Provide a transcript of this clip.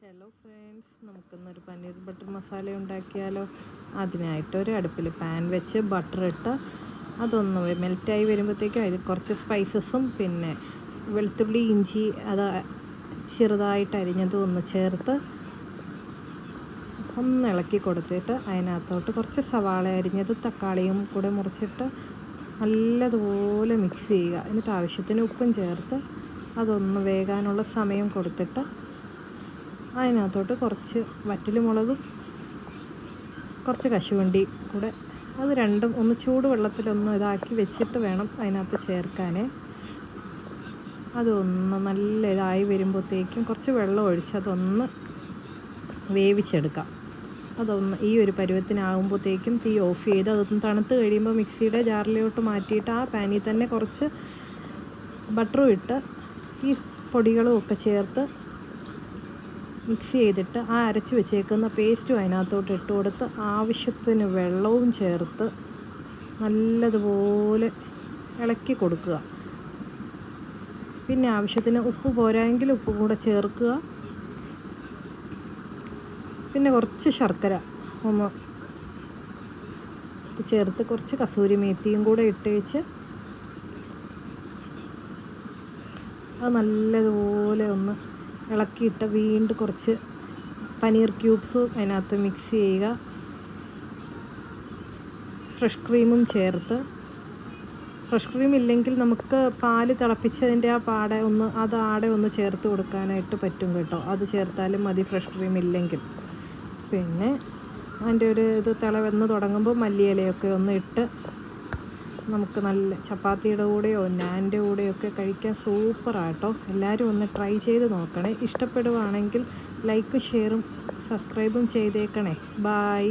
Hello friends, നമുക്കിന്നൊരു paneer butter masala ഉണ്ടാക്കിയാലോ. അതിനായിട്ടൊരു അടുപ്പിൽ പാൻ വെച്ച് ബട്ടർ ഇട്ട് അതൊന്ന് മെൽറ്റായി വരുമ്പോഴത്തേക്കും അതിൽ കുറച്ച് സ്പൈസസും പിന്നെ വെളുത്തുള്ളി ഇഞ്ചി അത് ചെറുതായിട്ട് അരിഞ്ഞതും ഒന്ന് ചേർത്ത് ഒന്ന് ഇളക്കി കൊടുത്തിട്ട് അതിനകത്തോട്ട് കുറച്ച് സവാള അരിഞ്ഞത് തക്കാളിയും കൂടെ മുറിച്ചിട്ട് നല്ലതുപോലെ മിക്സ് ചെയ്യുക. എന്നിട്ട് ആവശ്യത്തിന് ഉപ്പും ചേർത്ത് അതൊന്ന് വേകാനുള്ള സമയം കൊടുത്തിട്ട് അതിനകത്തോട്ട് കുറച്ച് വറ്റൽമുളകും കുറച്ച് കശുവണ്ടി കൂടെ അത് രണ്ടും ഒന്ന് ചൂടുവെള്ളത്തിലൊന്ന് ഇതാക്കി വെച്ചിട്ട് വേണം അതിനകത്ത് ചേർക്കാൻ. അതൊന്ന് നല്ല ഇതായി വരുമ്പോഴത്തേക്കും കുറച്ച് വെള്ളം ഒഴിച്ച് അതൊന്ന് വേവിച്ചെടുക്കാം. അതൊന്ന് ഈ ഒരു പരുവത്തിനാകുമ്പോഴത്തേക്കും തീ ഓഫ് ചെയ്ത് അതൊന്ന് തണുത്ത് കഴിയുമ്പോൾ മിക്സിയുടെ ജാറിലോട്ട് മാറ്റിയിട്ട് ആ പാനിൽ തന്നെ കുറച്ച് ബട്ടറും ഇട്ട് ഈ പൊടികളും ഒക്കെ ചേർത്ത് മിക്സ് ചെയ്തിട്ട് ആ അരച്ച് വെച്ചേക്കുന്ന പേസ്റ്റും അതിനകത്തോട്ട് ഇട്ട് കൊടുത്ത് ആവശ്യത്തിന് വെള്ളവും ചേർത്ത് നല്ലതുപോലെ ഇളക്കി കൊടുക്കുക. പിന്നെ ആവശ്യത്തിന് ഉപ്പ് പോരായെങ്കിൽ ഉപ്പ് കൂടെ ചേർക്കുക. പിന്നെ കുറച്ച് ശർക്കര ഒന്ന് ചേർത്ത് കുറച്ച് കസൂരി മേത്തിയും കൂടെ ഇട്ടേച്ച് അത് നല്ലതുപോലെ ഒന്ന് ഇളക്കിയിട്ട് വീണ്ടും കുറച്ച് പനീർ ക്യൂബ്സ് അതിനകത്ത് മിക്സ് ചെയ്യുക. ഫ്രഷ് ക്രീമും ചേർത്ത്, ഫ്രഷ് ക്രീം ഇല്ലെങ്കിൽ നമുക്ക് പാല് തിളപ്പിച്ചതിൻ്റെ ആ ആടെ ഒന്ന് ചേർത്ത് കൊടുക്കാനായിട്ട് പറ്റും കേട്ടോ. അത് ചേർത്താലും മതി ഫ്രഷ് ക്രീം ഇല്ലെങ്കിൽ. പിന്നെ അതിൻ്റെ ഒരു ഇത് തിളവന്ന് തുടങ്ങുമ്പോൾ മല്ലിയിലയൊക്കെ ഒന്ന് ഇട്ട് നമുക്ക് നല്ല ചപ്പാത്തിയുടെ കൂടെയോ നാൻ്റെ കൂടെയൊക്കെ കഴിക്കാൻ സൂപ്പറാട്ടോ. എല്ലാവരും ഒന്ന് ട്രൈ ചെയ്ത് നോക്കണേ. ഇഷ്ടപ്പെടുവാണെങ്കിൽ ലൈക്കും ഷെയറും സബ്സ്ക്രൈബും ചെയ്തേക്കണേ. ബായ്.